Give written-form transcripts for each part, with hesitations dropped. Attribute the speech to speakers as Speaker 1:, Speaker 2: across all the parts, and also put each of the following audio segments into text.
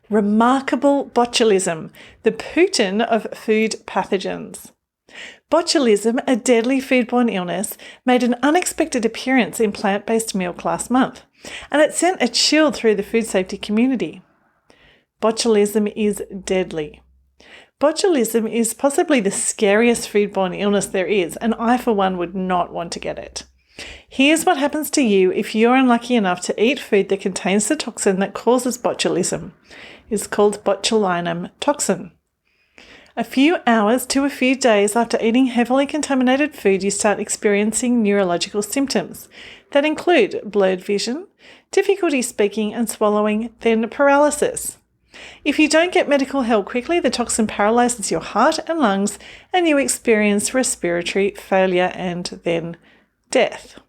Speaker 1: Remarkable botulism, the Putin of food pathogens. Botulism, a deadly foodborne illness, made an unexpected appearance in plant-based milk last month, and it sent a chill through the food safety community. Botulism is deadly. Botulism is possibly the scariest foodborne illness there is, and I, for one, would not want to get it. Here's what happens to you if you're unlucky enough to eat food that contains the toxin that causes botulism. It's called botulinum toxin. A few hours to a few days after eating heavily contaminated food, you start experiencing neurological symptoms that include blurred vision, difficulty speaking and swallowing, then paralysis. If you don't get medical help quickly, the toxin paralyzes your heart and lungs, and you experience respiratory failure and then death.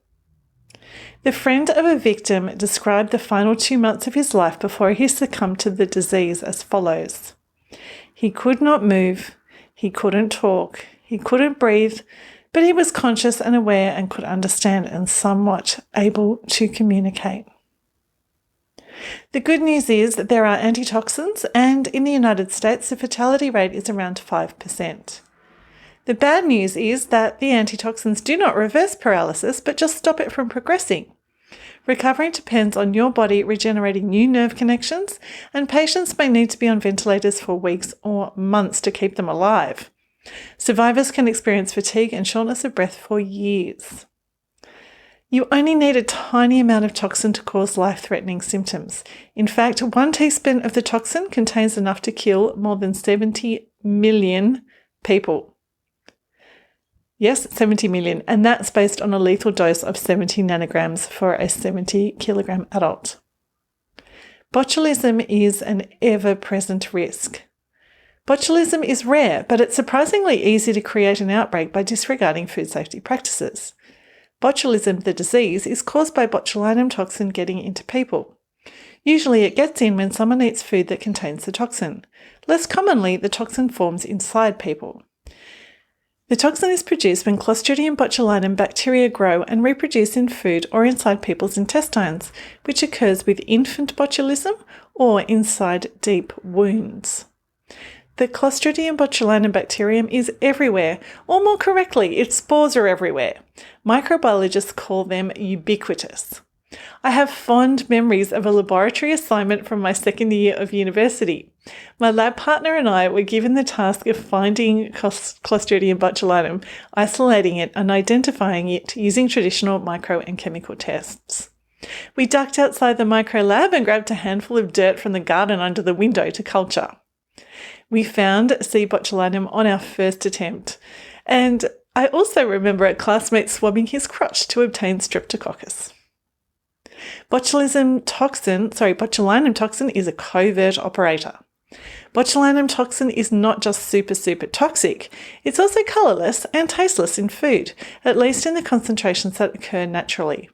Speaker 1: The friend of a victim described the final 2 months of his life before he succumbed to the disease as follows. He could not move, he couldn't talk, he couldn't breathe, but he was conscious and aware and could understand and somewhat able to communicate. The good news is that there are antitoxins, and in the United States the fatality rate is around 5%. The bad news is that the antitoxins do not reverse paralysis, but just stop it from progressing. Recovery depends on your body regenerating new nerve connections, and patients may need to be on ventilators for weeks or months to keep them alive. Survivors can experience fatigue and shortness of breath for years. You only need a tiny amount of toxin to cause life-threatening symptoms. In fact, 1 teaspoon of the toxin contains enough to kill more than 70 million people. Yes, 70 million, and that's based on a lethal dose of 70 nanograms for a 70-kilogram adult. Botulism is an ever-present risk. Botulism is rare, but it's surprisingly easy to create an outbreak by disregarding food safety practices. Botulism, the disease, is caused by botulinum toxin getting into people. Usually it gets in when someone eats food that contains the toxin. Less commonly, the toxin forms inside people. The toxin is produced when Clostridium botulinum bacteria grow and reproduce in food or inside people's intestines, which occurs with infant botulism or inside deep wounds. The Clostridium botulinum bacterium is everywhere, or more correctly, its spores are everywhere. Microbiologists call them ubiquitous. I have fond memories of a laboratory assignment from my second year of university. My lab partner and I were given the task of finding Clostridium botulinum, isolating it and identifying it using traditional micro and chemical tests. We ducked outside the micro lab and grabbed a handful of dirt from the garden under the window to culture. We found C. botulinum on our first attempt, and I also remember a classmate swabbing his crotch to obtain streptococcus. Botulinum toxin is a covert operator. Botulinum toxin is not just super toxic, it's also colourless and tasteless in food, at least in the concentrations that occur naturally.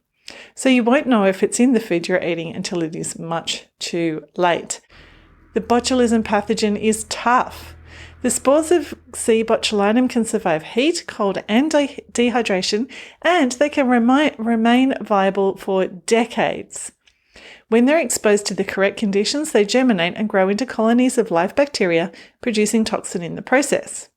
Speaker 1: So you won't know if it's in the food you're eating until it is much too late. The botulism pathogen is tough. The spores of C. botulinum can survive heat, cold and dehydration, and they can remain viable for decades. When they're exposed to the correct conditions, they germinate and grow into colonies of live bacteria, producing toxin in the process.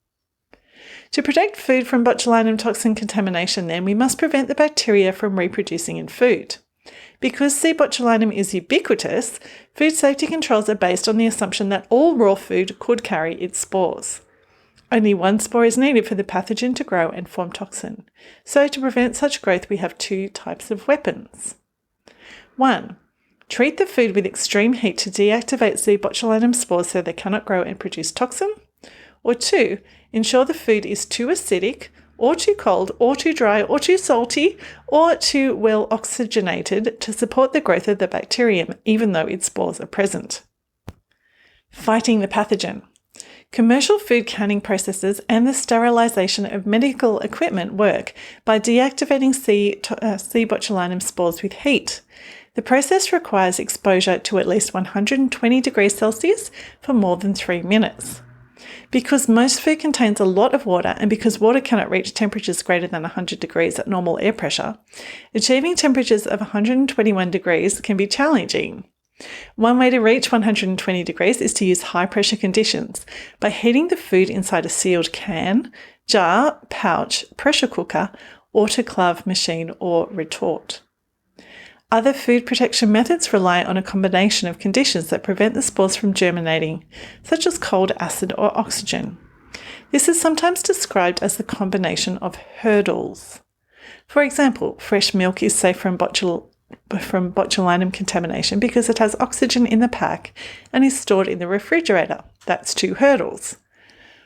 Speaker 1: To protect food from botulinum toxin contamination, then, we must prevent the bacteria from reproducing in food. Because C. botulinum is ubiquitous, food safety controls are based on the assumption that all raw food could carry its spores. Only one spore is needed for the pathogen to grow and form toxin. So to prevent such growth, we have 2 types of weapons. 1. Treat the food with extreme heat to deactivate C. botulinum spores so they cannot grow and produce toxin. Or 2. Ensure the food is too acidic, or too cold, or too dry, or too salty, or too well oxygenated to support the growth of the bacterium, even though its spores are present. Fighting the pathogen. Commercial food canning processes and the sterilisation of medical equipment work by deactivating C. botulinum spores with heat. The process requires exposure to at least 120 degrees Celsius for more than 3 minutes. Because most food contains a lot of water, and because water cannot reach temperatures greater than 100 degrees at normal air pressure, achieving temperatures of 121 degrees can be challenging. One way to reach 120 degrees is to use high-pressure conditions by heating the food inside a sealed can, jar, pouch, pressure cooker, autoclave machine, or retort. Other food protection methods rely on a combination of conditions that prevent the spores from germinating, such as cold, acid, or oxygen. This is sometimes described as the combination of hurdles. For example, fresh milk is safe from botulinum contamination because it has oxygen in the pack and is stored in the refrigerator. That's 2 hurdles.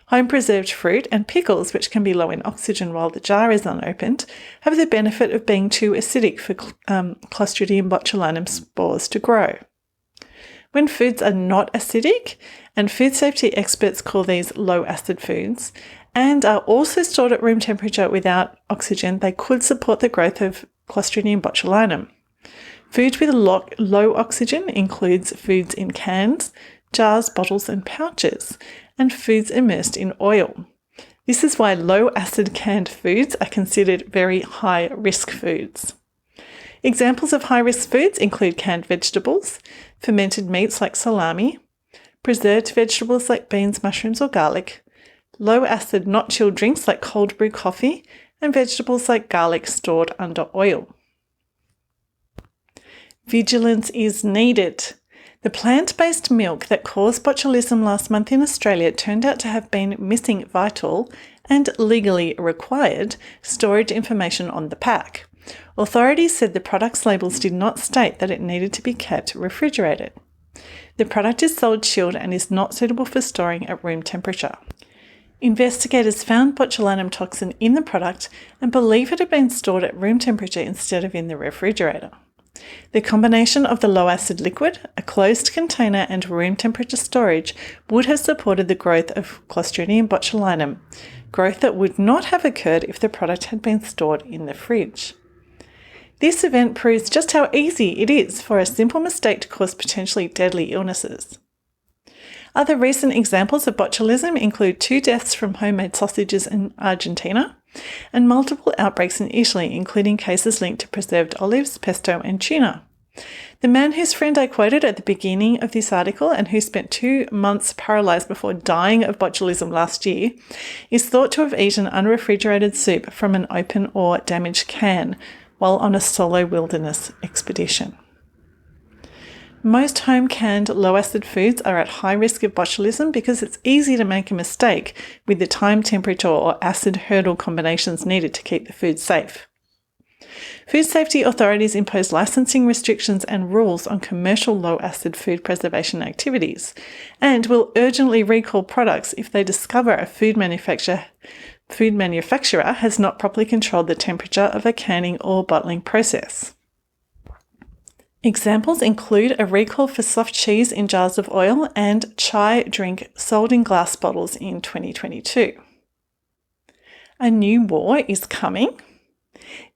Speaker 1: Home preserved fruit and pickles, which can be low in oxygen while the jar is unopened, have the benefit of being too acidic for Clostridium botulinum spores to grow. When foods are not acidic, and food safety experts call these low acid foods, and are also stored at room temperature without oxygen, they could support the growth of Clostridium botulinum. Foods with low oxygen includes foods in cans, jars, bottles, and pouches, and foods immersed in oil. This is why low-acid canned foods are considered very high-risk foods. Examples of high-risk foods include canned vegetables, fermented meats like salami, preserved vegetables like beans, mushrooms, or garlic, low-acid not chilled drinks like cold brew coffee, and vegetables like garlic stored under oil. Vigilance is needed. The plant-based milk that caused botulism last month in Australia turned out to have been missing vital and legally required storage information on the pack. Authorities said the product's labels did not state that it needed to be kept refrigerated. The product is sold chilled and is not suitable for storing at room temperature. Investigators found botulinum toxin in the product and believe it had been stored at room temperature instead of in the refrigerator. The combination of the low-acid liquid, a closed container, and room temperature storage would have supported the growth of Clostridium botulinum, growth that would not have occurred if the product had been stored in the fridge. This event proves just how easy it is for a simple mistake to cause potentially deadly illnesses. Other recent examples of botulism include 2 deaths from homemade sausages in Argentina and multiple outbreaks in Italy, including cases linked to preserved olives, pesto, and tuna. The man whose friend I quoted at the beginning of this article and who spent 2 months paralysed before dying of botulism last year is thought to have eaten unrefrigerated soup from an open or damaged can while on a solo wilderness expedition. Most home-canned low-acid foods are at high risk of botulism because it's easy to make a mistake with the time, temperature, or acid hurdle combinations needed to keep the food safe. Food safety authorities impose licensing restrictions and rules on commercial low-acid food preservation activities and will urgently recall products if they discover a food manufacturer has not properly controlled the temperature of a canning or bottling process. Examples include a recall for soft cheese in jars of oil and chai drink sold in glass bottles in 2022. A new war is coming.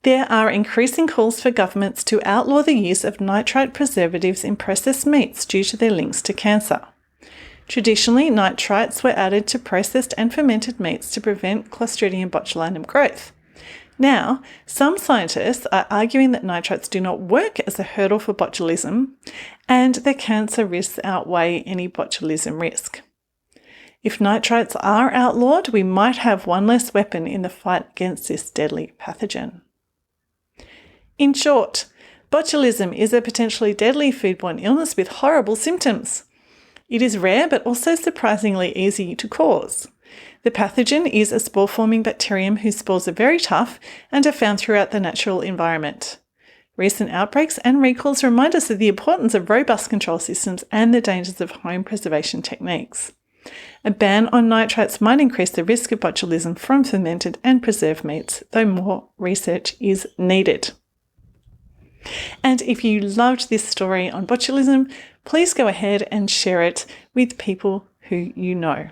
Speaker 1: There are increasing calls for governments to outlaw the use of nitrite preservatives in processed meats due to their links to cancer. Traditionally, nitrites were added to processed and fermented meats to prevent Clostridium botulinum growth. Now, some scientists are arguing that nitrites do not work as a hurdle for botulism and the cancer risks outweigh any botulism risk. If nitrites are outlawed, we might have one less weapon in the fight against this deadly pathogen. In short, botulism is a potentially deadly foodborne illness with horrible symptoms. It is rare but also surprisingly easy to cause. The pathogen is a spore-forming bacterium whose spores are very tough and are found throughout the natural environment. Recent outbreaks and recalls remind us of the importance of robust control systems and the dangers of home preservation techniques. A ban on nitrites might increase the risk of botulism from fermented and preserved meats, though more research is needed. And if you loved this story on botulism, please go ahead and share it with people who you know.